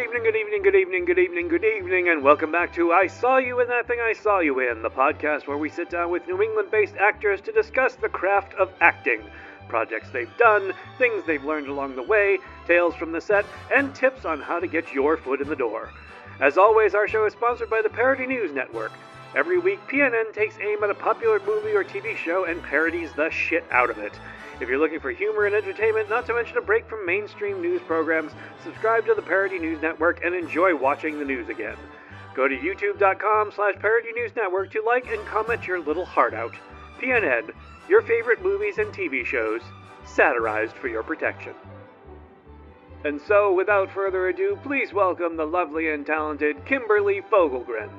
evening, good evening, good evening, good evening, good evening, and welcome back to I Saw You in That Thing I Saw You In, the podcast where we sit down with New England-based actors to discuss the craft of acting, projects they've done, things they've learned along the way, tales from the set, and tips on how to get your foot in the door. As always, our show is sponsored by the Parody News Network. Every week, PNN takes aim at a popular movie or TV show and parodies the shit out of it. If you're looking for humor and entertainment, not to mention a break from mainstream news programs, subscribe to the Parody News Network and enjoy watching the news again. Go to youtube.com/Parody News Network to like and comment your little heart out. PNN, your favorite movies and TV shows, satirized for your protection. And so, without further ado, please welcome the lovely and talented Kimberley Fogelgren.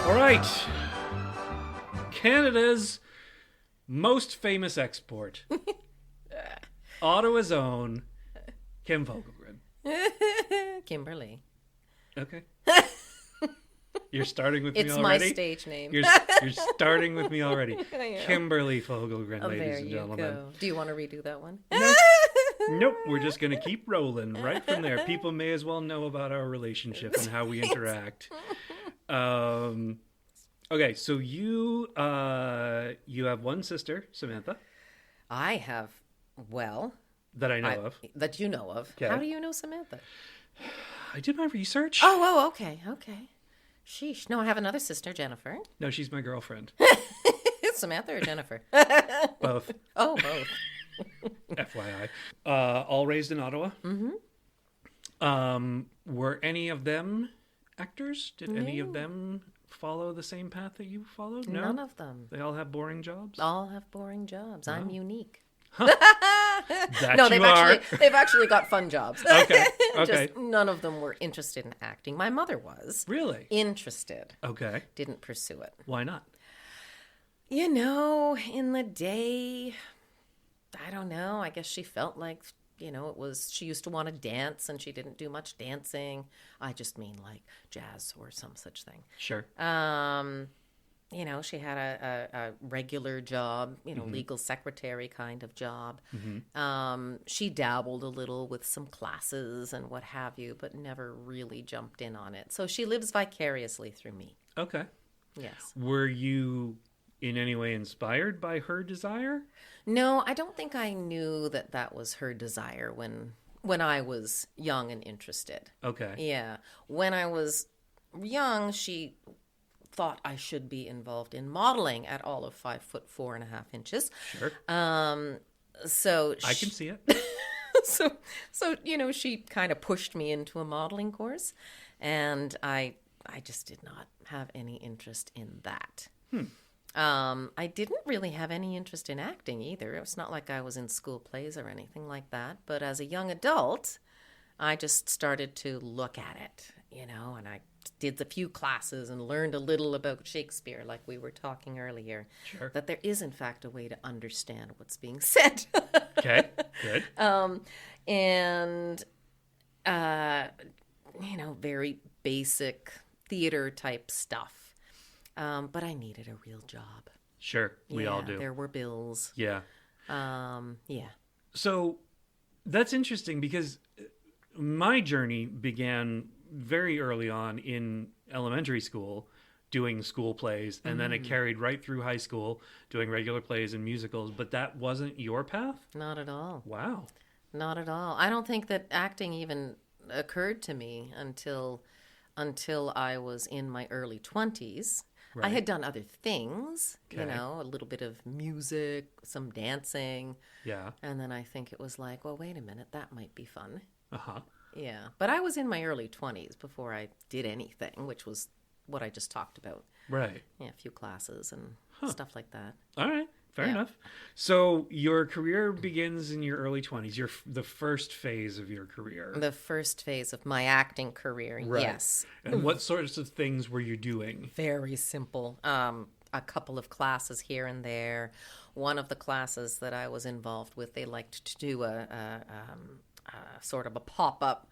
All right, Canada's most famous export, Ottawa's own, Kim Fogelgren. Kimberley. Okay. You're starting with me It's already? my stage name. You're starting with me already. Kimberley Fogelgren, ladies and gentlemen. Go. Do you want to redo that one? Nope, we're just going to keep rolling right from there. People may as well know about our relationship and how we interact. Okay, so you have one sister, Samantha. I have, that I know of. That you know of. Okay. How do you know Samantha? I did my research. Oh, okay. Sheesh. No, I have another sister, Jennifer. No, she's my girlfriend. Samantha or Jennifer? Both. Oh, both. FYI. All raised in Ottawa. Mm-hmm. Were any of them actors? Did any of them follow the same path that you followed? No? None of them. They all have boring jobs? All have boring jobs. Oh. I'm unique. They've actually got fun jobs. Okay. Just none of them were interested in acting. My mother was. Really? Interested. Okay. Didn't pursue it. Why not? You know, in the day, I don't know. I guess she felt like, she used to want to dance and she didn't do much dancing. I just mean like jazz or some such thing. Sure. She had a regular job, legal secretary kind of job. Mm-hmm. She dabbled a little with some classes and what have you, but never really jumped in on it. So she lives vicariously through me. Okay. Yes. Were you in any way inspired by her desire? No, I don't think I knew that was her desire when I was young and interested. Okay. Yeah. When I was young, she thought I should be involved in modeling at all of 5'4.5" Sure. So I can see it. So she kind of pushed me into a modeling course, and I just did not have any interest in that. I didn't really have any interest in acting either. It's not like I was in school plays or anything like that. But as a young adult, I just started to look at it, and I did a few classes and learned a little about Shakespeare, like we were talking earlier. Sure. That there is, in fact, a way to understand what's being said. Okay, good. Very basic theater type stuff. But I needed a real job. Sure, we all do. There were bills. Yeah. Yeah. So that's interesting because my journey began very early on in elementary school doing school plays, and then it carried right through high school doing regular plays and musicals, but that wasn't your path? Not at all. Wow. Not at all. I don't think that acting even occurred to me until I was in my early 20s. Right. I had done other things, a little bit of music, some dancing. Yeah. And then I think it was like, well, wait a minute, that might be fun. Uh-huh. Yeah. But I was in my early 20s before I did anything, which was what I just talked about. Right. Yeah, a few classes and stuff like that. All right. Fair enough. So your career begins in your early 20s. The first phase of your career. The first phase of my acting career, right. Yes. And what sorts of things were you doing? Very simple. A couple of classes here and there. One of the classes that I was involved with, they liked to do a sort of a pop-up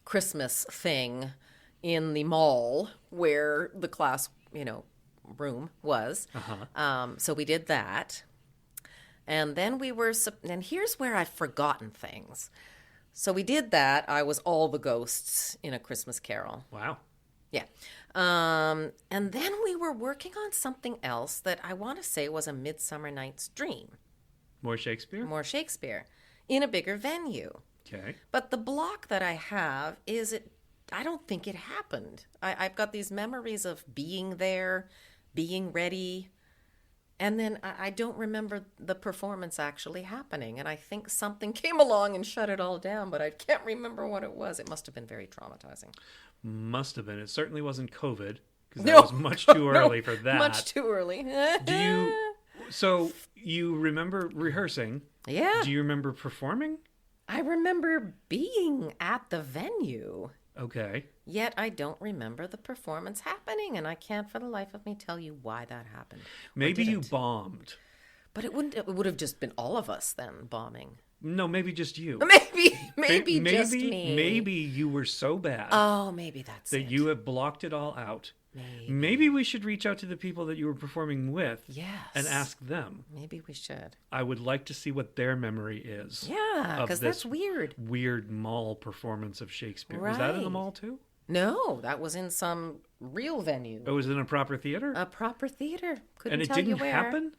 Christmas thing in the mall where the class, room was. Uh-huh. So we did that. And then and here's where I've forgotten things. So we did that. I was all the ghosts in A Christmas Carol. Wow. Yeah. And then we were working on something else that I want to say was A Midsummer Night's Dream. More Shakespeare? More Shakespeare. In a bigger venue. Okay. But the block that I have is I don't think it happened. I've got these memories of being there, being ready, and then I don't remember the performance actually happening. And I think something came along and shut it all down, but I can't remember what it was. It must have been very traumatizing. Must have been. It certainly wasn't COVID, because that was much too early for that. Much too early. So you remember rehearsing? Yeah. Do you remember performing? I remember being at the venue. Okay. Yet I don't remember the performance happening, and I can't for the life of me tell you why that happened. Maybe you bombed. But it would have just been all of us then bombing. No, maybe just you. Maybe just me. Maybe you were so bad. Oh, maybe that's that it. you have blocked it all out. Maybe we should reach out to the people that you were performing with. Yes. And ask them. Maybe we should. I would like to see what their memory is. Yeah, because that's weird. Weird mall performance of Shakespeare. Right. Was that in the mall too? No, that was in some real venue. It was in a proper theater? A proper theater. Couldn't and it tell you didn't where. happen?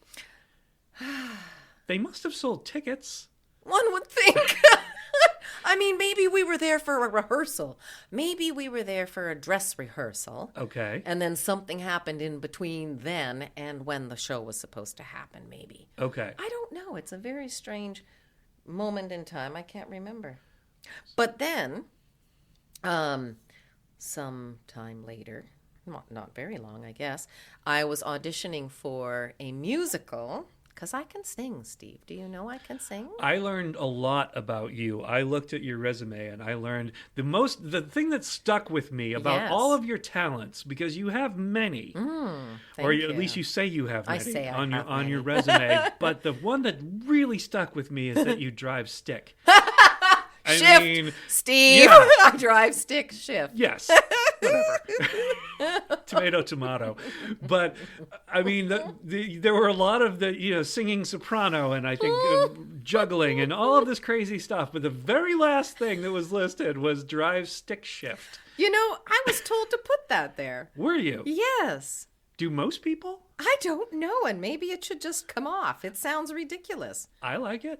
They must have sold tickets. One would think. I mean, maybe we were there for a rehearsal. Maybe we were there for a dress rehearsal. Okay. And then something happened in between then and when the show was supposed to happen, maybe. Okay. I don't know. It's a very strange moment in time. I can't remember. But then, some time later, not very long, I guess, I was auditioning for a musical. Because I can sing, Steve. Do you know I can sing? I learned a lot about you. I looked at your resume and I learned the thing that stuck with me about all of your talents, because you have many. Or at least you say you have many on your resume. But the one that really stuck with me is that you drive stick. Shift, Steve. Yeah. I drive stick shift. Yes. Whatever. Tomato. But I mean, there were a lot of singing soprano and I think juggling and all of this crazy stuff. But the very last thing that was listed was drive stick shift. You know, I was told to put that there. Were you? Yes. Do most people? I don't know, and maybe it should just come off. It sounds ridiculous. I like it.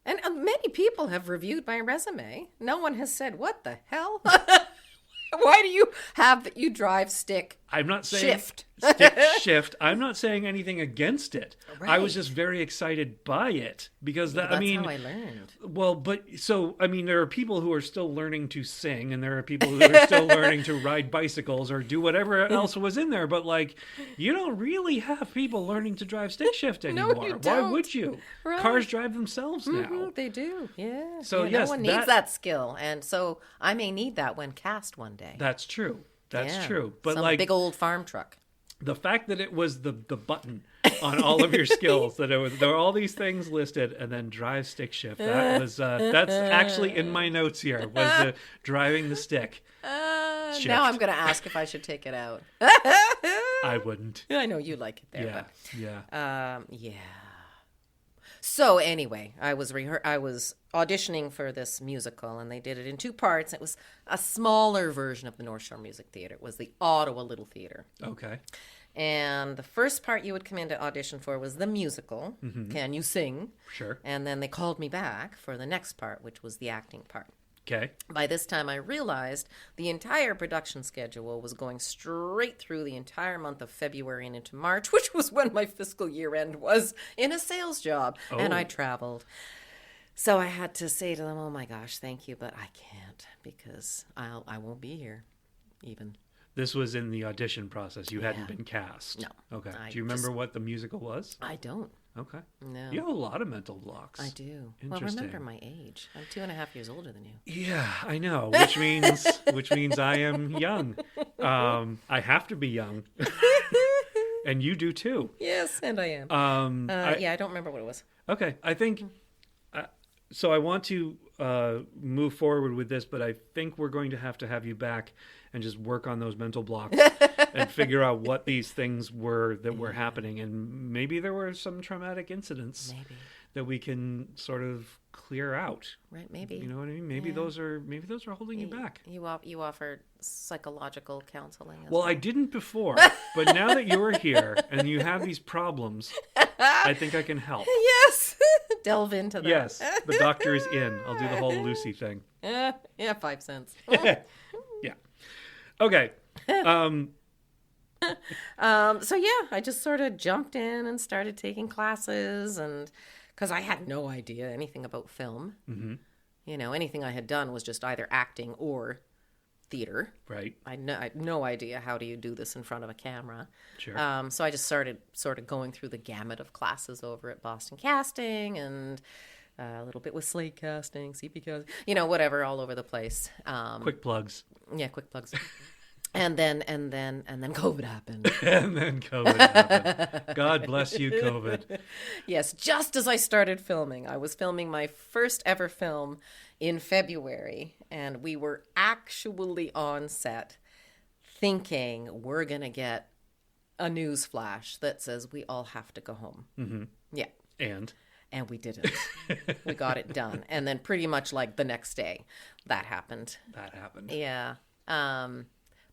And many people have reviewed my resume. No one has said, what the hell? Why do you have that you drive stick I'm not saying shift? Stick shift. I'm not saying anything against it. Right. I was just very excited by it because That's how I learned. Well, but so I mean, there are people who are still learning to sing, and there are people who are still learning to ride bicycles or do whatever else was in there. But like, you don't really have people learning to drive stick shift anymore. No, you Why don't. would you? Right. Cars drive themselves now. Mm-hmm, they do, yeah. So yeah, yes, no one needs that skill, and so I may need that when cast one day. That's true. That's true. But some like big old farm truck. The fact that it was the button on all of your skills, that there were all these things listed, and then drive stick shift. That was that's actually in my notes here. Was the driving the stick. Shift. Now I'm going to ask if I should take it out. I wouldn't. I know you like it there. Yeah, but, yeah. So anyway, I was auditioning for this musical, and they did it in two parts. It was a smaller version of the North Shore Music Theatre. It was the Ottawa Little Theatre. Okay. And the first part you would come in to audition for was the musical. Mm-hmm. Can you sing? Sure. And then they called me back for the next part, which was the acting part. Okay. By this time, I realized the entire production schedule was going straight through the entire month of February and into March, which was when my fiscal year end was, in a sales job. Oh. And I traveled. So I had to say to them, oh my gosh, thank you, but I can't because I won't be here even. This was in the audition process. You hadn't been cast. No. Okay. Do you remember what the musical was? I don't. Okay. No. You have a lot of mental blocks. I do. Interesting. Well, remember my age. I'm 2.5 years older than you. Yeah, I know. Which means I am young. I have to be young. And you do too. Yes, and I am. I don't remember what it was. Okay. I think so I want to move forward with this, but I think we're going to have you back and just work on those mental blocks and figure out what these things were that were happening. And maybe there were some traumatic incidents that we can sort of clear out. Right, maybe. You know what I mean? Maybe those are holding you back. You offer psychological counseling as Well, I didn't before, but now that you're here and you have these problems, I think I can help. Yes. Delve into that. Yes, the doctor is in. I'll do the whole Lucy thing. Yeah, 5 cents. Yeah. Okay. So yeah, I just sort of jumped in and started taking classes, and because I had no idea anything about film. Mm-hmm. You know, anything I had done was just either acting or theater. Right. I had no idea how do you do this in front of a camera. Sure. So I just started sort of going through the gamut of classes over at Boston Casting, and a little bit with Slate Casting, CP Casting, you know, whatever, all over the place. Quick plugs. Yeah, quick plugs. And then COVID happened. And then COVID happened. God bless you, COVID. Yes, just as I started filming. I was filming my first ever film in February, and we were actually on set thinking we're going to get a news flash that says we all have to go home. Mm-hmm. Yeah. And we didn't. We got it done. And then pretty much like the next day, that happened. Yeah.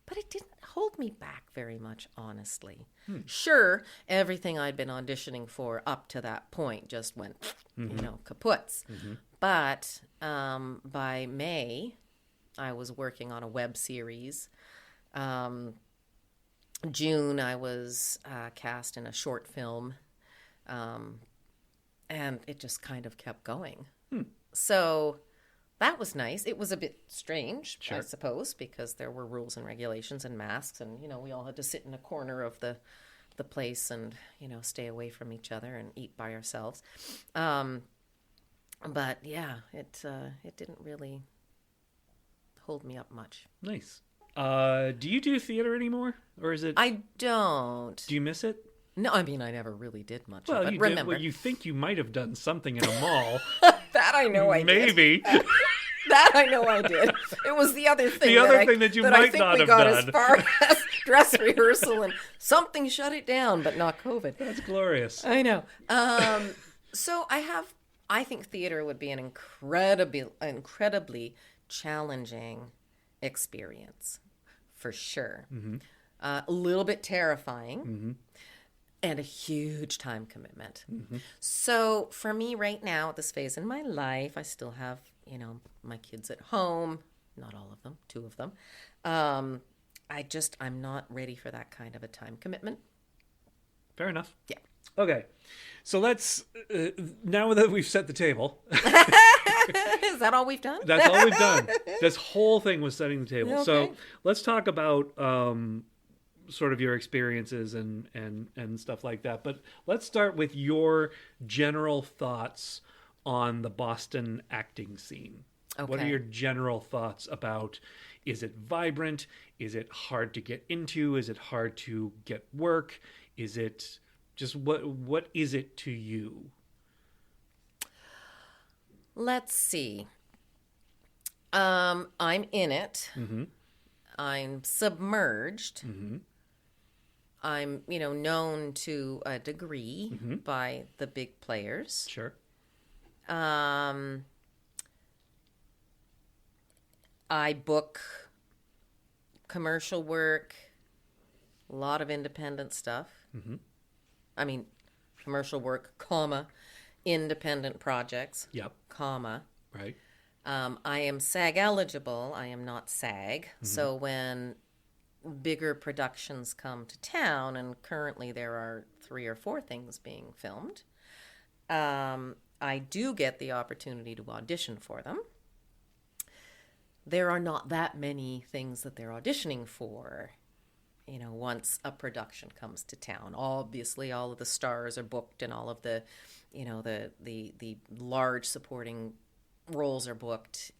But it didn't hold me back very much, honestly. Sure, everything I'd been auditioning for up to that point just went, kaputs. Mm-hmm. But by May, I was working on a web series. June, I was cast in a short film. And it just kind of kept going. So that was nice. It was a bit strange, sure, I suppose, because there were rules and regulations and masks, and, you know, we all had to sit in a corner of the place and, you know, stay away from each other and eat by ourselves. But yeah, it didn't really hold me up much. Nice. Do you do theater anymore, or is it? I don't. Do you miss it? No, I mean, I never really did much well, of it. You remember. Well, you think you might have done something in a mall. That I know I did. Maybe. That I know I did. It was the other thing. That you might not have done. I think we got as far as dress rehearsal, and something shut it down, but not COVID. That's glorious. I know. So I think theater would be an incredibly challenging experience, for sure. Mm-hmm. A little bit terrifying. Mm-hmm. And a huge time commitment. Mm-hmm. So for me right now, at this phase in my life, I still have, you know, my kids at home. Not all of them, 2 of them. I'm not ready for that kind of a time commitment. Fair enough. Yeah. Okay. So let's, now that we've set the table. Is that all we've done? That's all we've done. This whole thing was setting the table. Okay. So let's talk about sort of your experiences and stuff like that. But let's start with your general thoughts on the Boston acting scene. Okay. What are your general thoughts about, is it vibrant? Is it hard to get into? Is it hard to get work? Is it just, what is it to you? Let's see. I'm in it. Mm-hmm. I'm submerged. Mm-hmm. I'm, you know, known to a degree mm-hmm. by the big players. Sure. I book commercial work, a lot of independent stuff. Mm-hmm. I mean, commercial work, comma, independent projects. Yep. Comma. Right. I am SAG eligible. I am not SAG. Mm-hmm. So when bigger productions come to town, and currently there are 3 or 4 things being filmed, I do get the opportunity to audition for them. There are not that many things that they're auditioning for, you know, once a production comes to town. Obviously, all of the stars are booked, and all of the, you know, the large supporting roles are booked.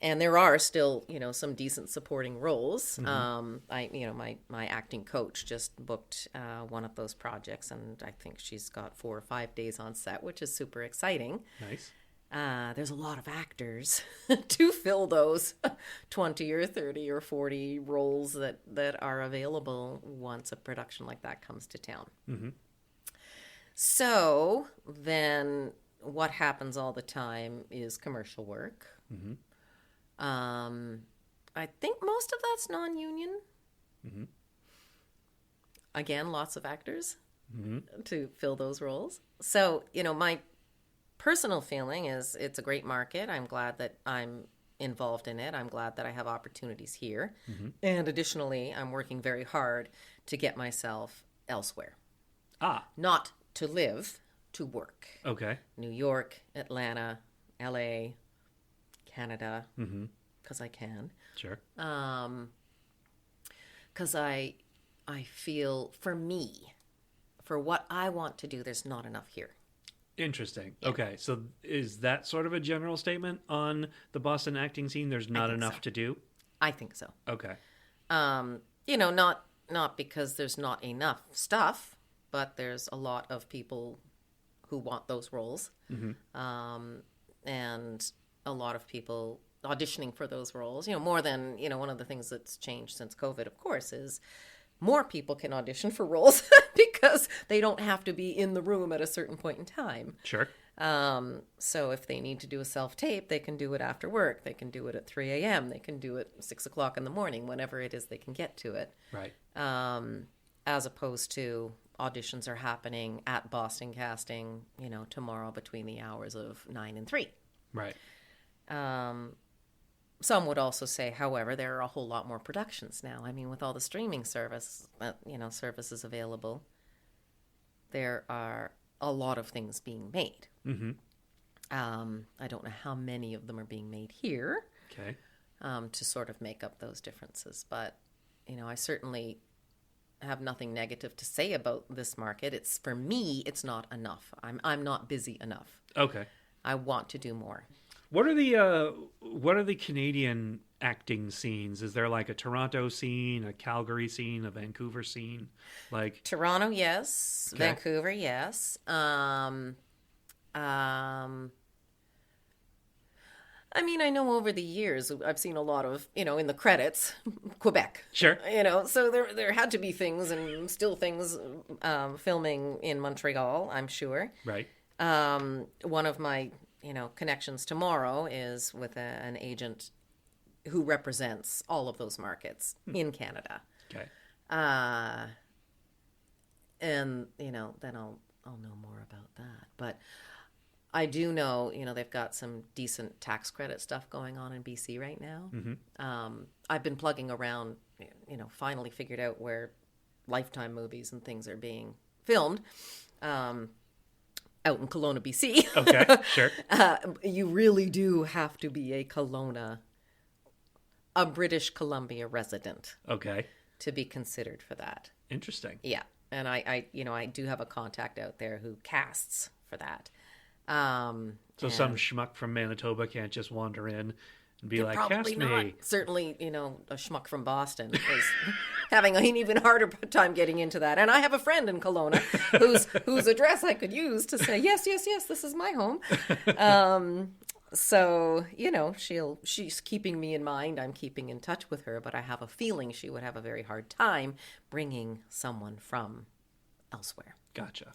And there are still, you know, some decent supporting roles. Mm-hmm. My acting coach just booked one of those projects, and I think she's got 4 or 5 days on set, which is super exciting. Nice. There's a lot of actors to fill those 20 or 30 or 40 roles that are available once a production like that comes to town. Mm-hmm. So then what happens all the time is commercial work. I think most of that's non-union. Again, lots of actors to fill those roles. So, my personal feeling is it's a great market. I'm glad that I'm involved in it. I'm glad that I have opportunities here. And additionally, I'm working very hard to get myself elsewhere. Not to live, to work. Okay. New York, Atlanta, LA, Canada, because I can. Sure. Because I feel, for me, for what I want to do, there's not enough here. Interesting. Yeah. Okay, so is that sort of a general statement on the Boston acting scene? There's not enough to do? I think so. Okay. Not because there's not enough stuff, but there's a lot of people who want those roles. And a lot of people auditioning for those roles. More than, one of the things that's changed since COVID, of course, is more people can audition for roles because they don't have to be in the room at a certain point in time. Sure. So if they need to do a self-tape, they can do it after work. They can do it at 3 a.m. They can do it 6 o'clock in the morning, whenever it is they can get to it. Right. As opposed to auditions are happening at Boston Casting, tomorrow between the hours of 9 and 3. Right. Some would also say, however, there are a whole lot more productions now. I mean, with all the streaming services available, there are a lot of things being made. I don't know how many of them are being made here. Okay. To sort of make up those differences. But, I certainly have nothing negative to say about this market. For me, it's not enough. I'm not busy enough. Okay. I want to do more. What are the Canadian acting scenes? Is there like a Toronto scene, a Calgary scene, a Vancouver scene? Like Toronto, yes. Okay. Vancouver, yes. I mean, I know over the years I've seen a lot of, in the credits, Quebec. Sure. So there had to be things and still things filming in Montreal, I'm sure. Right. One of my connections tomorrow is with an agent who represents all of those markets in Canada. Okay. And, then I'll know more about that. But I do know, they've got some decent tax credit stuff going on in BC right now. I've been plugging around, finally figured out where Lifetime movies and things are being filmed. Out in Kelowna, BC. Okay, sure. You really do have to be a British Columbia resident. Okay. To be considered for that. Interesting. Yeah, and I do have a contact out there who casts for that. So some schmuck from Manitoba can't just wander in and be like, cast me. Certainly, a schmuck from Boston is having an even harder time getting into that. And I have a friend in Kelowna whose address I could use to say, yes, this is my home. So, she's keeping me in mind. I'm keeping in touch with her, but I have a feeling she would have a very hard time bringing someone from elsewhere. Gotcha.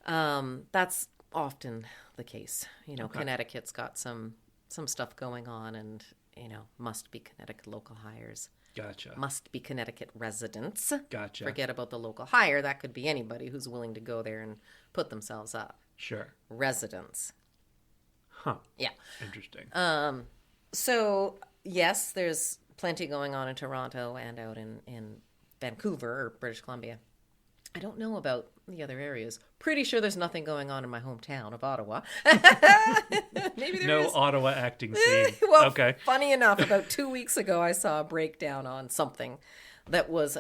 That's often the case. Okay. Connecticut's got some stuff going on, and must be Connecticut local hires. Gotcha. Must be Connecticut residents. Gotcha. Forget about the local hire. That could be anybody who's willing to go there and put themselves up. Sure. Residents. Huh. Yeah. Interesting. So yes, there's plenty going on in Toronto and out in Vancouver or British Columbia. I don't know about the other areas. Pretty sure there's nothing going on in my hometown of Ottawa. Maybe there is. Ottawa acting scene. Well, okay. Funny enough, about 2 weeks ago, I saw a breakdown on something that was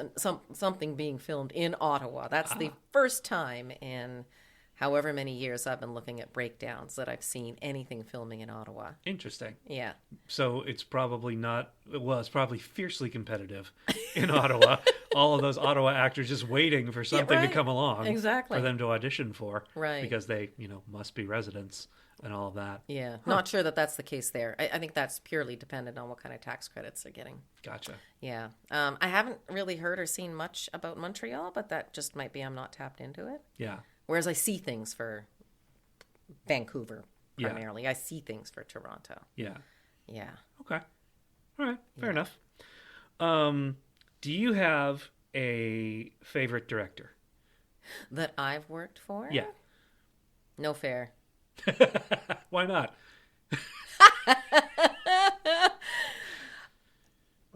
something being filmed in Ottawa. That's the first time in however many years I've been looking at breakdowns that I've seen anything filming in Ottawa. Interesting. Yeah. So it's probably it's probably fiercely competitive in Ottawa. All of those Ottawa actors just waiting for something to come along. Exactly. For them to audition for. Right. Because they, must be residents and all of that. Yeah. Not sure that that's the case there. I think that's purely dependent on what kind of tax credits they're getting. Gotcha. Yeah. I haven't really heard or seen much about Montreal, but that just might be I'm not tapped into it. Yeah. Whereas I see things for Vancouver Yeah. primarily. I see things for Toronto. Yeah. Yeah. Okay. All right. Fair enough. Do you have a favorite director? That I've worked for? Yeah. No fair. Why not?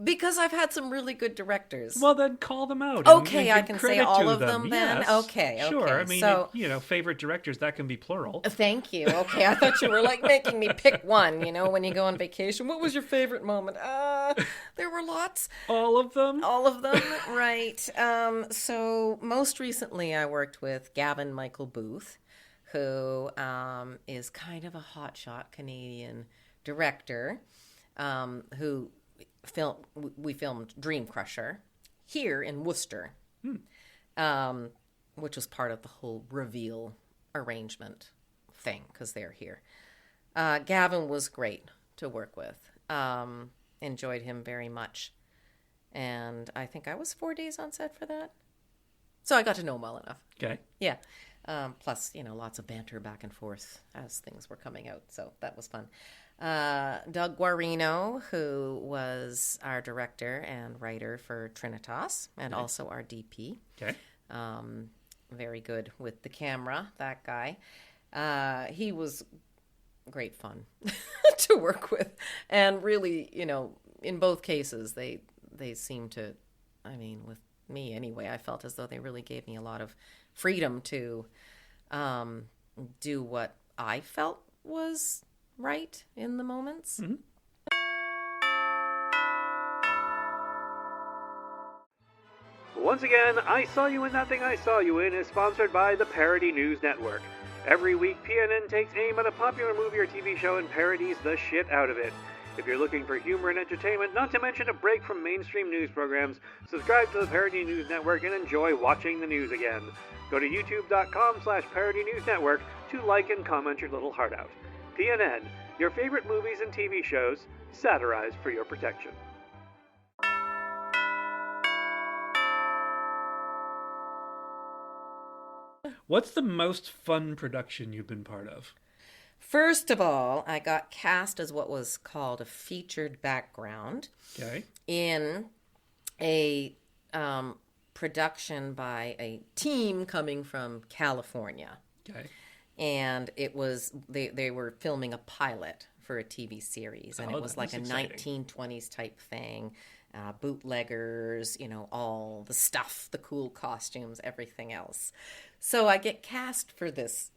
Because I've had some really good directors. Well, then call them out. Okay, and I give can say credit all to of them then? Yes. Okay, Sure. okay. I mean, So- favorite directors, that can be plural. Thank you. Okay, I thought you were like making me pick one, when you go on vacation. What was your favorite moment? There were lots. All of them? All of them, right. So most recently I worked with Gavin Michael Booth, who is kind of a hotshot Canadian director who we filmed Dream Crusher here in Worcester, which was part of the whole reveal arrangement thing because they're here. Gavin was great to work with. Enjoyed him very much. And I think I was 4 days on set for that. So I got to know him well enough. Okay. Yeah. Plus, lots of banter back and forth as things were coming out. So that was fun. Doug Guarino, who was our director and writer for Trinitas and also our DP. Okay. Very good with the camera, that guy. He was great fun to work with. And really, in both cases, they seemed to, with me anyway, I felt as though they really gave me a lot of freedom to do what I felt was right in the moments. Mm-hmm. Once again, I Saw You in That Thing I Saw You In is sponsored by the Parody News Network. Every week, PNN takes aim at a popular movie or TV show and parodies the shit out of it. If you're looking for humor and entertainment, not to mention a break from mainstream news programs, subscribe to the Parody News Network and enjoy watching the news again. Go to youtube.com/Parody News Network to like and comment your little heart out. PNN, your favorite movies and TV shows, satirized for your protection. What's the most fun production you've been part of? First of all, I got cast as what was called a featured background Okay. in a production by a team coming from California. Okay. And it was, they were filming a pilot for a TV series. And Oh, it was that like a was exciting. 1920s type thing. Bootleggers, all the stuff, the cool costumes, everything else. So I get cast for this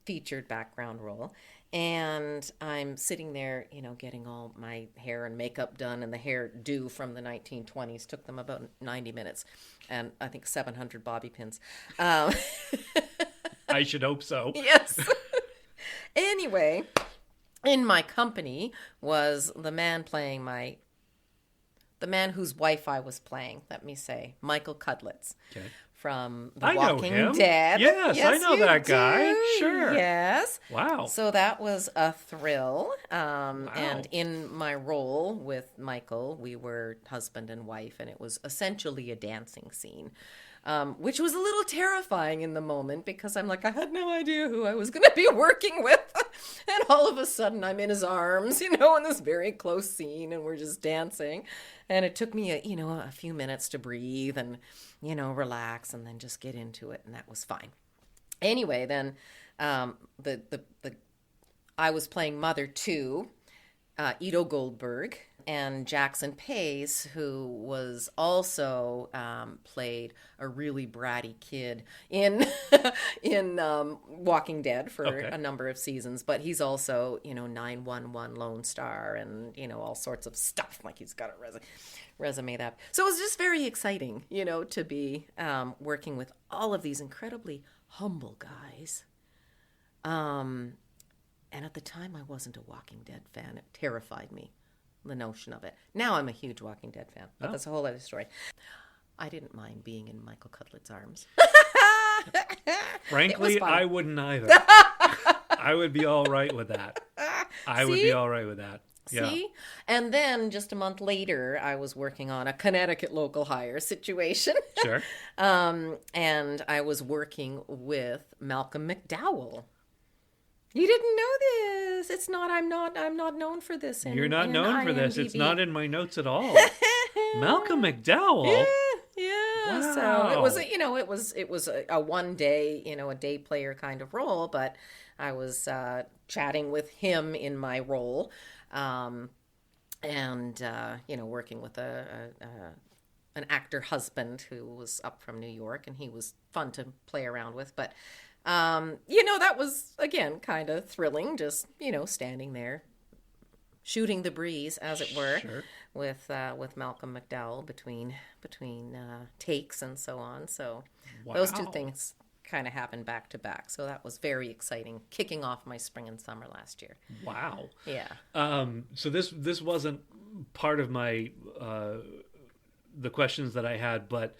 featured background role, and I'm sitting there, getting all my hair and makeup done, and the hair do from the 1920s took them about 90 minutes, and I think 700 bobby pins. I should hope so. Yes. Anyway, in my company was the man whose wife I was playing, let me say, Michael Cudlitz. Okay. From The I know Walking him. Dead. Yes, I know you that guy. do. Sure. Yes. Wow. So that was a thrill. And in my role with Michael, we were husband and wife, and it was essentially a dancing scene, which was a little terrifying in the moment because I'm like, I had no idea who I was going to be working with. And all of a sudden I'm in his arms, in this very close scene, and we're just dancing. And it took me a few minutes to breathe and, relax and then just get into it. And that was fine. Anyway, then I was playing Mother 2, Ito Goldberg, and Jackson Pace, who was also played a really bratty kid in Walking Dead for a number of seasons. But he's also, 911 Lone Star and, all sorts of stuff. Like he's got a resume that. So it was just very exciting, to be working with all of these incredibly humble guys. And at the time, I wasn't a Walking Dead fan. It terrified me, the notion of it. Now I'm a huge Walking Dead fan, but that's a whole other story. I didn't mind being in Michael Cudlitz's arms. Frankly, I wouldn't either. I would be all right with that. I would be all right with that. See? And then just a month later, I was working on a Connecticut local hire situation. Sure. And I was working with Malcolm McDowell. You didn't know this. It's not, I'm not known for this. You're not known for this. It's IMDb. not in my notes at all. Malcolm McDowell. Yeah. Wow. So it was, it was a one day, a day player kind of role, but I was chatting with him in my role, and working with an actor husband who was up from New York, and he was fun to play around with. But that was again kind of thrilling, just standing there, shooting the breeze, as it were. Sure. With Malcolm McDowell between takes and so on. So those two things kind of happened back to back. So that was very exciting, kicking off my spring and summer last year. Wow. Yeah. So this wasn't part of my the questions that I had, but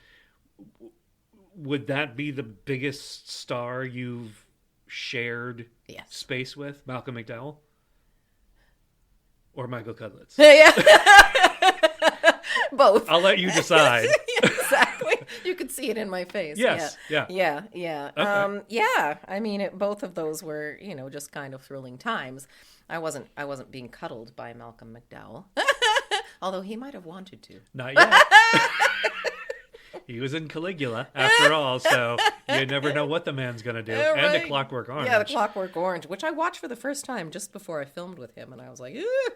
would that be the biggest star you've shared space with, Malcolm McDowell? Or Michael Cudlitz? Yeah. Both. I'll let you decide. Yeah, exactly. You could see it in my face. Yes. Yeah. Yeah. Yeah. I mean, both of those were, just kind of thrilling times. I wasn't being cuddled by Malcolm McDowell, although he might have wanted to. Not yet. He was in Caligula, after all, so you never know what the man's going to do. Yeah, and right. A Clockwork Orange. Yeah, The Clockwork Orange, which I watched for the first time just before I filmed with him, and I was like, ew,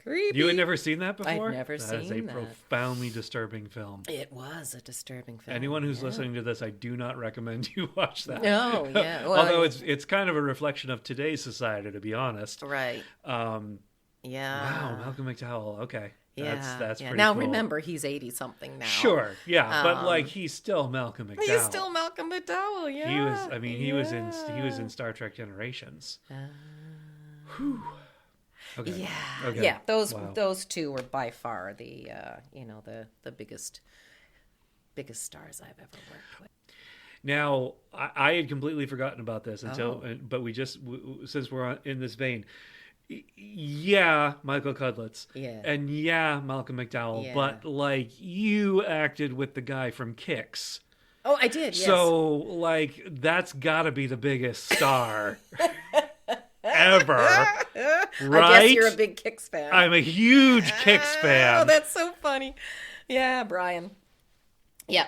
creepy. You had never seen that before? I'd never seen That is a that. profoundly disturbing film. It was a disturbing film. Anyone who's listening to this, I do not recommend you watch that. Oh, yeah. Well, Although it's kind of a reflection of today's society, to be honest. Right. Yeah. Wow, Malcolm McDowell. Okay. Yeah. That's pretty Now, cool. remember, he's 80-something now. Sure, yeah, but he's still Malcolm McDowell. He's still Malcolm McDowell, yeah. He was in Star Trek Generations. Whew. Okay. Yeah. Okay. Yeah, Wow. those two were by far the the biggest stars I've ever worked with. Now, I had completely forgotten about this but we just since we're in this vein, Michael Cudlitz, and Malcolm McDowell, but you acted with the guy from Kicks. Oh, I did. Yes. So that's got to be the biggest star ever, right? I guess you're a big Kicks fan. I'm a huge Kicks fan. Oh, that's so funny. Yeah, Brian. Yeah.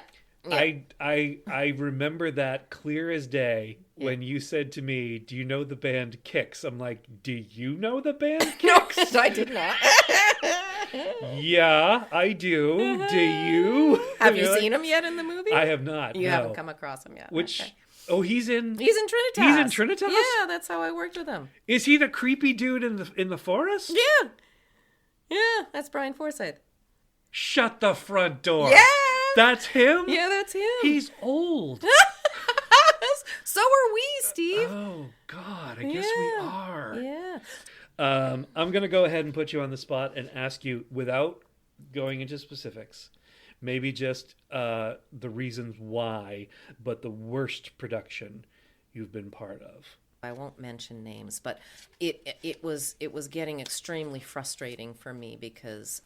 I remember that clear as day when you said to me, "Do you know the band Kicks?" I'm like, "Do you know the band Kicks?" No, I did not. Yeah, I do. Do you? Have you seen him yet in the movie? I have not. You no. haven't come across him yet. Which? Okay. Oh, he's in Trinitas. He's in Trinitas? Yeah, that's how I worked with him. Is he the creepy dude in the forest? Yeah. Yeah, that's Brian Forsyth. Shut the front door. Yeah. That's him? Yeah, that's him. He's old. So are we, Steve. Oh, God. I guess we are. Yeah. I'm going to go ahead and put you on the spot and ask you, without going into specifics, maybe just the reasons why, but the worst production you've been part of. I won't mention names, but it was getting extremely frustrating for me because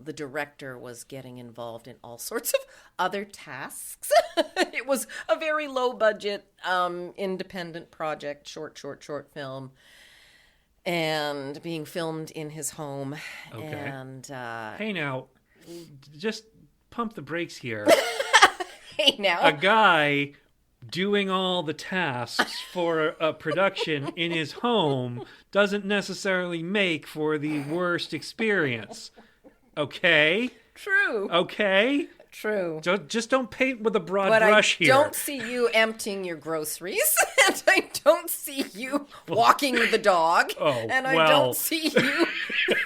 the director was getting involved in all sorts of other tasks. It was a very low budget, independent project, short film, and being filmed in his home. Okay. And hey, now, just pump the brakes here. hey, now, A guy doing all the tasks for a production in his home doesn't necessarily make for the worst experience. Okay? True. Okay? True. Just don't paint with a broad But brush I here. don't see you emptying your groceries, and I don't see you walking the dog, and I don't see you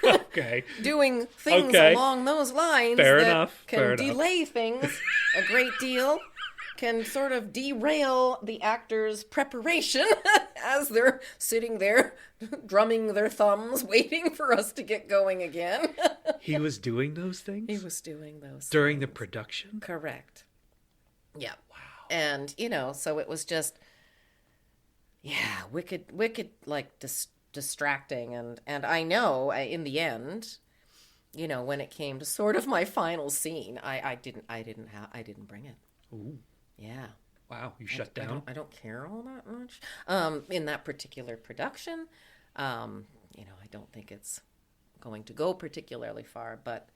Okay. doing things Okay. along those lines Fair that enough. can Fair enough. delay things a great deal, can sort of derail the actor's preparation as they're sitting there drumming their thumbs, waiting for us to get going again. He was doing those things? He was doing those During the production? Correct. Yeah. Wow. And, so it was just, wicked, like, distracting. And I know in the end, you know, when it came to sort of my final scene, I didn't bring it. Ooh. Yeah. Wow, you shut down? I don't care all that much. In that particular production, you know, I don't think it's going to go particularly far, but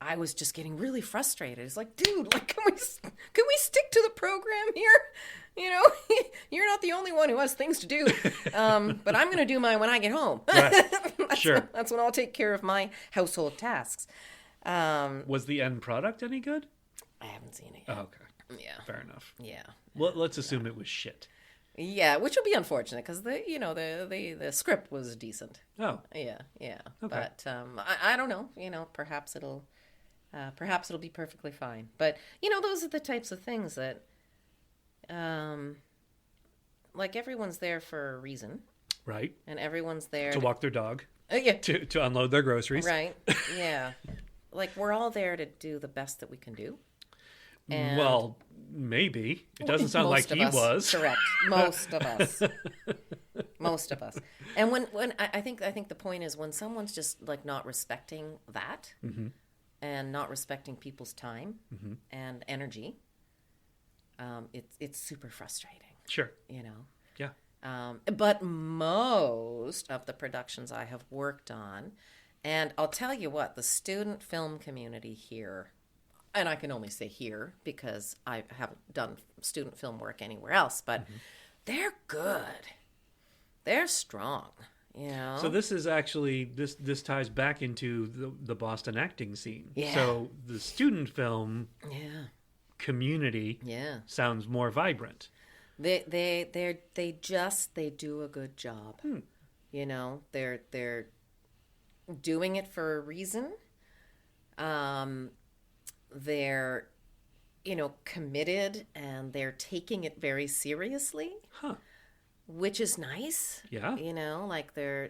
I was just getting really frustrated. It's like, dude, like, can we stick to the program here? You know, you're not the only one who has things to do. But I'm going to do mine when I get home. Right. Sure. That's when I'll take care of my household tasks. Was the end product any good? I haven't seen it yet. Oh, okay. Yeah. Fair enough. Yeah. Well, let's assume it was shit. Yeah, which will be unfortunate because the script was decent. Oh. Yeah. Okay. But I don't know. You know, perhaps it'll be perfectly fine. But you know, those are the types of things that, like, everyone's there for a reason, Right. and everyone's there To walk their dog. yeah, To unload their groceries. right, yeah. Like, we're all there to do the best that we can do. And Well, maybe. It doesn't sound like most of he us, was. correct. Most of us. Most of us. And when I think the point is when someone's just like not respecting that Mm-hmm. and not respecting people's time and energy, it's super frustrating, Sure. you know. Yeah. But most of the productions I have worked on, and I'll tell you what, the student film community here, and I can only say here because I haven't done student film work anywhere else, but they're good. They're strong, you know. So this is actually this ties back into the Boston acting scene. Yeah. So the student film yeah, community yeah. sounds more vibrant. They do a good job. You know, they're doing it for a reason. They're, you know, committed and they're taking it very seriously, which is nice. Yeah. You know, like they're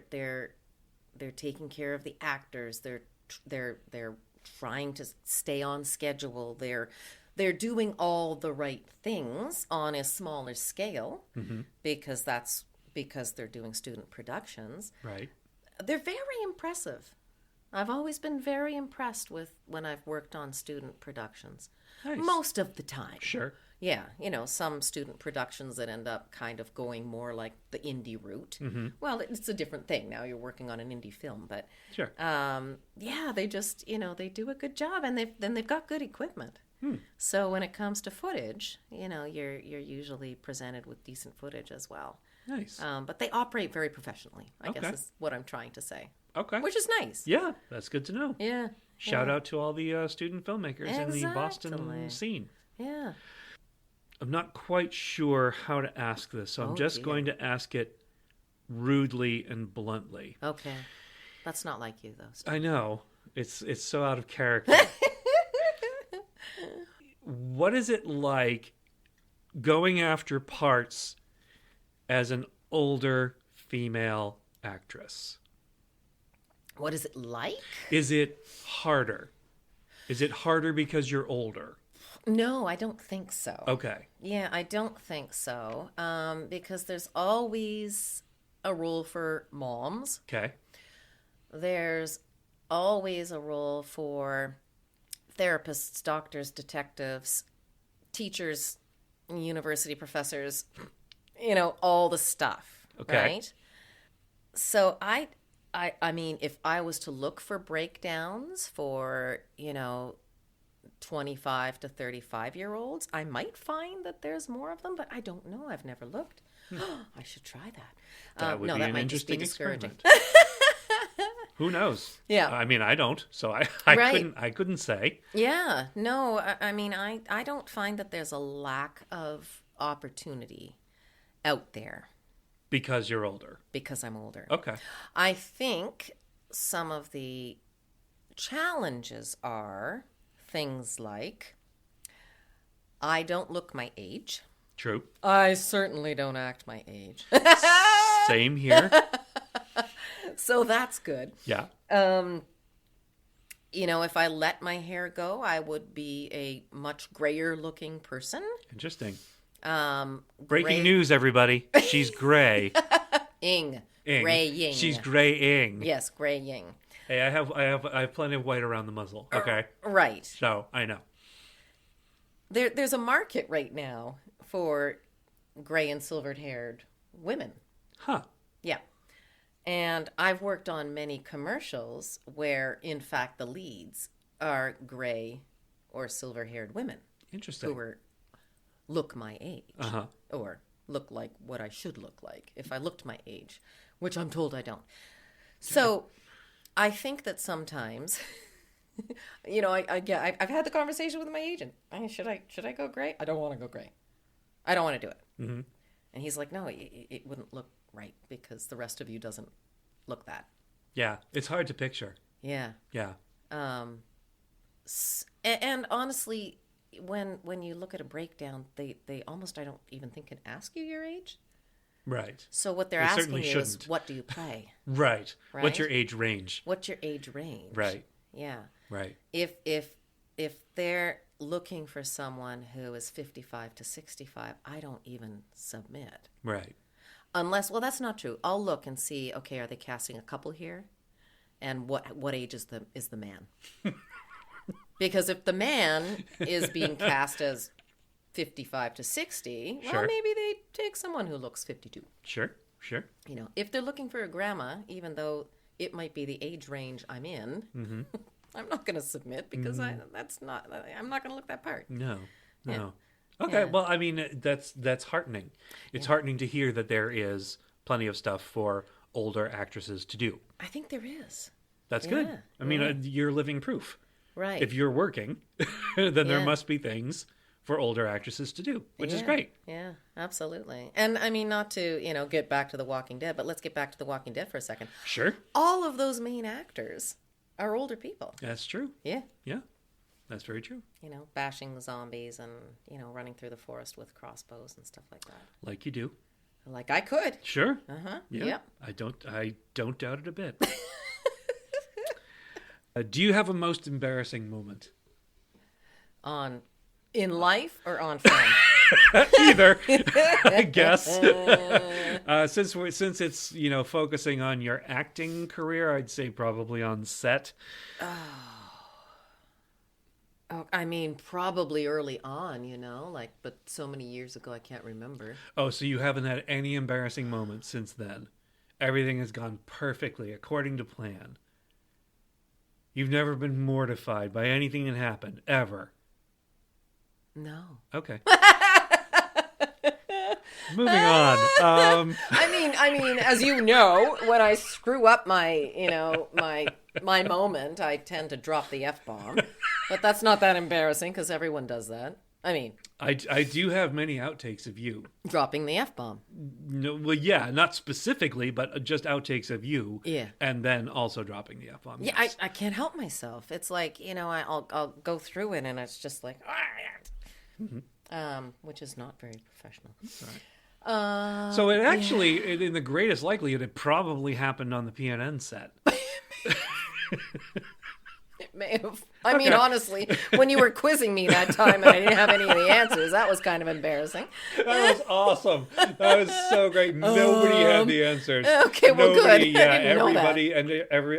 taking care of the actors. They're trying to stay on schedule. They're doing all the right things on a smaller scale because they're doing student productions. Right. They're very impressive. I've always been very impressed with when I've worked on student productions. Nice. Most of the time. Sure. Yeah, you know, some student productions that end up kind of going more like the indie route. Well, it's a different thing. Now you're working on an indie film, but Sure. yeah, they just, you know, they do a good job, and they've got good equipment. So when it comes to footage, you know, you're usually presented with decent footage as well. Nice. But they operate very professionally, I Okay. guess is what I'm trying to say. Okay. Which is nice. Yeah, that's good to know. Yeah. Shout out to all the student filmmakers in the Boston Exactly. scene. Yeah. I'm not quite sure how to ask this, so I'm Oh, just dear. going to ask it rudely and bluntly. Okay. That's not like you, though. I know. It's so out of character. What is it like going after parts as an older female actress? What is it like? Is it harder? Is it harder because you're older? No, I don't think so. Okay. Yeah, I don't think so. Because there's always a role for moms. Okay. There's always a role for therapists, doctors, detectives, teachers, university professors, you know, all the stuff. Okay. Right? So I mean, if I was to look for breakdowns for, you know, 25 to 35-year-olds, I might find that there's more of them, but I don't know. I've never looked. I should try that. That would be an might just be interesting discouraging. experiment. Who knows? Yeah. I mean, I don't, so I Right. couldn't say. Yeah, no, I mean, I don't find that there's a lack of opportunity out there Because you're older. because I'm older. Okay. I think some of the challenges are things like I don't look my age. True. I certainly don't act my age. Same here. So that's good. Yeah. You know, if I let my hair go, I would be a much grayer looking person. Interesting. Gray- Breaking news, everybody. She's gray. Graying. She's graying. Yes, graying. Hey, I have plenty of white around the muzzle. Okay. Right. So I know. There's a market right now for gray and silvered haired women. Huh. Yeah. And I've worked on many commercials where, in fact, the leads are gray or silver haired women Interesting. who look my age. Uh-huh. Or look like what I should look like if I looked my age, which I'm told I don't. So I think that sometimes, I've had the conversation with my agent. Should I go gray? I don't want to go gray. I don't want to do it. Mm-hmm. And he's like, no, it wouldn't look right because the rest of you doesn't look that. Yeah, it's hard to picture. Yeah. Yeah. And honestly, when you look at a breakdown, they almost, I don't even think, can ask you your age. Right. So what they're They asking certainly you is, shouldn't. what do you play? Right. Right? What's your age range? What's your age range? Right. Yeah. Right. If they're looking for someone who is 55 to 65, I don't even submit. Right. Unless, well, that's not true. I'll look and see, okay, are they casting a couple here? And what age is the man? Because if the man is being cast as 55 to 60, well, Sure. maybe they take someone who looks 52. Sure. If they're looking for a grandma, even though it might be the age range I'm in, mm-hmm. I'm not going to submit because I'm not going to look that part. No. Yeah. Okay. Yeah. Well, I mean, that's heartening. It's heartening to hear that there is plenty of stuff for older actresses to do. I think there is. That's good. I mean, you're living proof. Right. If you're working, then there Yeah. must be things for older actresses to do, which is great. Yeah, absolutely. And I mean, not to, get back to The Walking Dead, but let's get back to The Walking Dead for a second. Sure. All of those main actors are older people. That's true. Yeah. Yeah. That's very true. Bashing the zombies and, running through the forest with crossbows and stuff like that. Like you do. Like I could. Sure. Uh-huh. Yeah. Yep. I don't doubt it a bit. Do you have a most embarrassing moment? In life or on film? Either, I guess. Since it's focusing on your acting career, I'd say probably on set. Oh, I mean, probably early on, but so many years ago, I can't remember. Oh, so you haven't had any embarrassing moments since then? Everything has gone perfectly according to plan. You've never been mortified by anything that happened, ever? No. Okay. Moving on. I mean, as you know, when I screw up my moment, I tend to drop the F-bomb. But that's not that embarrassing because everyone does that. I mean, I do have many outtakes of you. dropping the F-bomb. No, well, yeah, not specifically, but just outtakes of you. Yeah. And then also dropping the F-bomb. Yeah, yes. I can't help myself. It's like, I'll go through it and it's just like, which is not very professional. Right. So it actually, in the greatest likelihood, it probably happened on the PNN set. It may have. I mean, honestly, when you were quizzing me that time and I didn't have any of the answers, that was kind of embarrassing. That was awesome. That was so great. Nobody had the answers. Okay, well, good. Yeah, I didn't know that.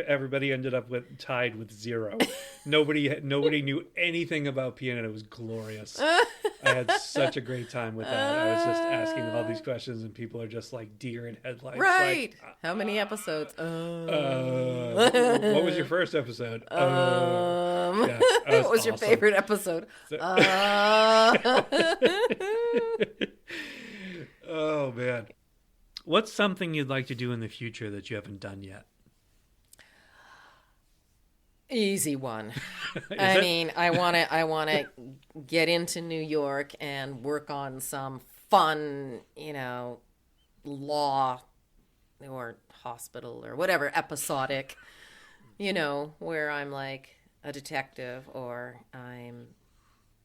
everybody ended up tied with 0. Nobody knew anything about piano. It was glorious. I had such a great time with that. I was just asking all these questions, and people are just like deer in headlights. Right. Like, how many episodes? what was your first episode? Yeah, what was your awesome. favorite episode? Oh, man. What's something you'd like to do in the future that you haven't done yet? Easy one. I want to get into New York and work on some fun, law or hospital or whatever, episodic, where I'm like a detective or I'm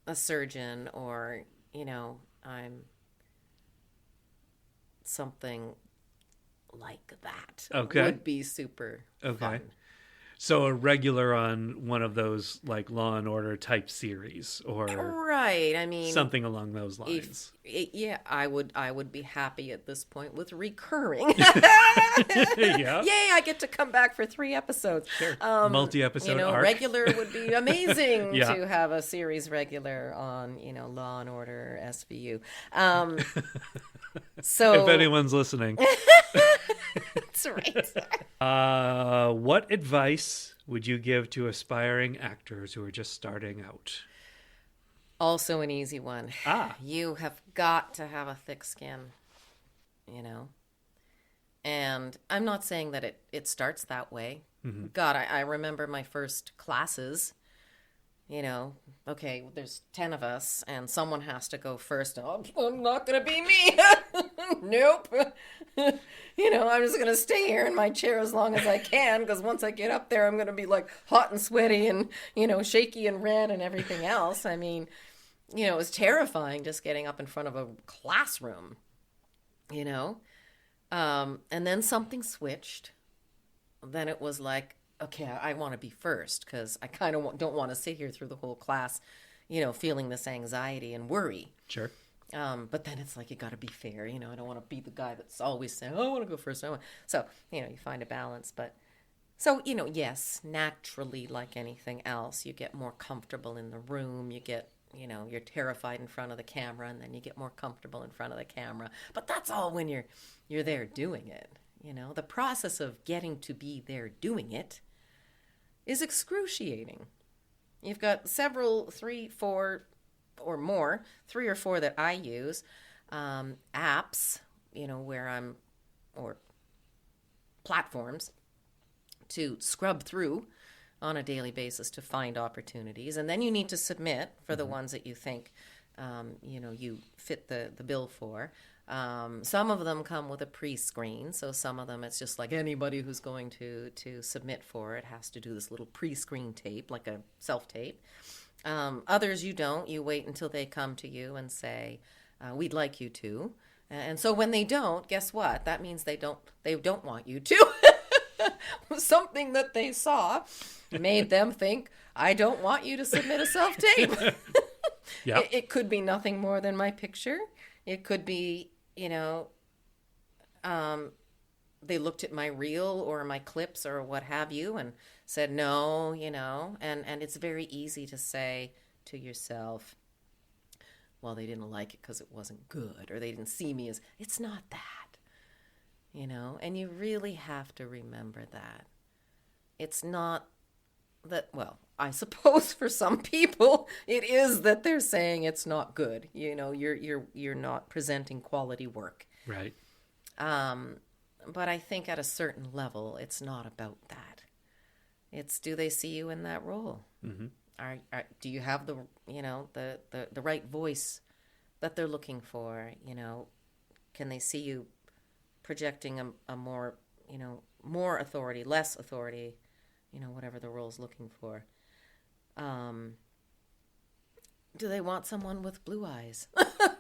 a surgeon or, I'm something like that. Okay. Would be super fun. So a regular on one of those like Law and Order type series or Right. I mean, something along those lines. yeah, I would be happy at this point with recurring. Yeah. Yay, I get to come back for 3 episodes. Sure. Multi-episode arc. Regular would be amazing Yeah. to have a series regular on, Law and Order SVU. So If anyone's listening. that's right. What advice would you give to aspiring actors who are just starting out? Also an easy one. Ah. You have got to have a thick skin, And I'm not saying that it starts that way. Mm-hmm. God, I remember my first classes, okay, there's 10 of us and someone has to go first. Oh, I'm not going to be me. Nope. I'm just going to stay here in my chair as long as I can, because once I get up there, I'm going to be like hot and sweaty and, shaky and red and everything else. I mean, it was terrifying just getting up in front of a classroom, and then something switched. Then it was like, okay, I want to be first, because I kind of don't want to sit here through the whole class, feeling this anxiety and worry. Sure. But then it's like, you got to be fair. I don't want to be the guy that's always saying, oh, I want to go first. So, you find a balance. But so, yes, naturally, like anything else, you get more comfortable in the room. You get, you're terrified in front of the camera, and then you get more comfortable in front of the camera. But that's all when you're there doing it. The process of getting to be there doing it is excruciating. You've got several, 3, 4 or more, 3 or 4 that I use, apps, or platforms to scrub through on a daily basis to find opportunities. And then you need to submit for the ones that you think, you fit the bill for. Some of them come with a pre-screen, so some of them it's just like anybody who's going to submit for it has to do this little pre-screen tape, like a self-tape. Others you don't. You wait until they come to you and say, we'd like you to. And so when they don't, guess what? That means they don't want you to. Something that they saw made them think, I don't want you to submit a self-tape. Yep. It could be nothing more than my picture. It could be, they looked at my reel or my clips or what have you and said no, and it's very easy to say to yourself, well, they didn't like it because it wasn't good, or they didn't see me as, it's not that, and you really have to remember that. It's not that, well, I suppose for some people it is that they're saying it's not good. You're not presenting quality work. Right. But I think at a certain level, it's not about that. It's, do they see you in that role? Mm-hmm. Do you have the right voice that they're looking for? Can they see you projecting a more, more authority, less authority, whatever the role's looking for? Do they want someone with blue eyes?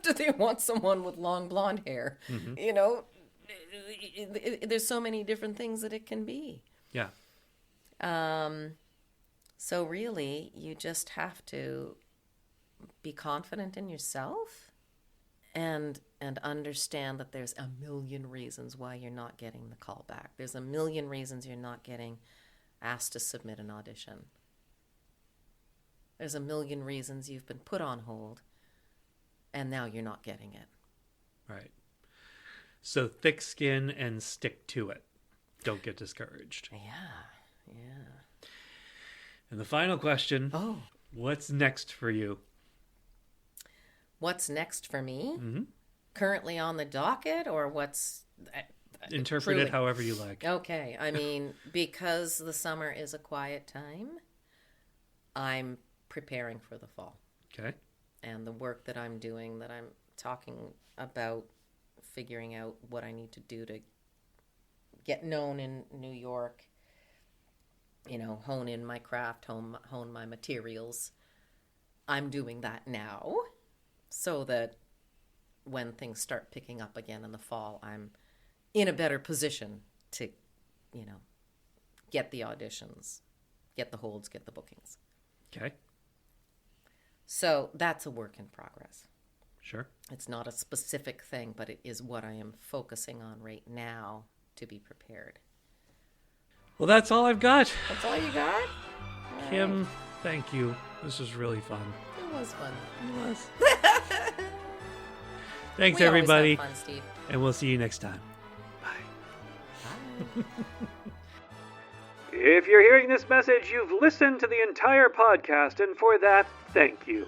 Do they want someone with long blonde hair? Mm-hmm. There's so many different things that it can be. Yeah. So really, you just have to be confident in yourself and understand that there's a million reasons why you're not getting the call back. There's a million reasons you're not getting asked to submit an audition. There's a million reasons you've been put on hold and now you're not getting it. Right. So thick skin and stick to it. Don't get discouraged. Yeah. And the final question. Oh. What's next for you? What's next for me? Mm-hmm. Currently on the docket, or what's... Interpret it however you like. Okay. I mean, because the summer is a quiet time, I'm preparing for the fall. Okay. And the work that I'm doing, that I'm talking about, figuring out what I need to do to get known in New York, hone in my craft, hone my materials. I'm doing that now so that when things start picking up again in the fall, I'm in a better position to, get the auditions get the holds, get the bookings. Okay. So that's a work in progress. Sure. It's not a specific thing, but it is what I am focusing on right now to be prepared. Well, that's all I've got. That's all you got? Kim, thank you. This was really fun. It was fun. It was. Thanks, We always everybody. have fun, Steve. And we'll see you next time. Bye. Bye. If you're hearing this message, you've listened to the entire podcast, and for that, thank you.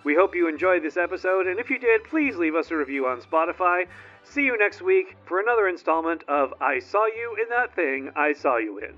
We hope you enjoyed this episode, and if you did, please leave us a review on Spotify. See you next week for another installment of I Saw You in That Thing I Saw You In.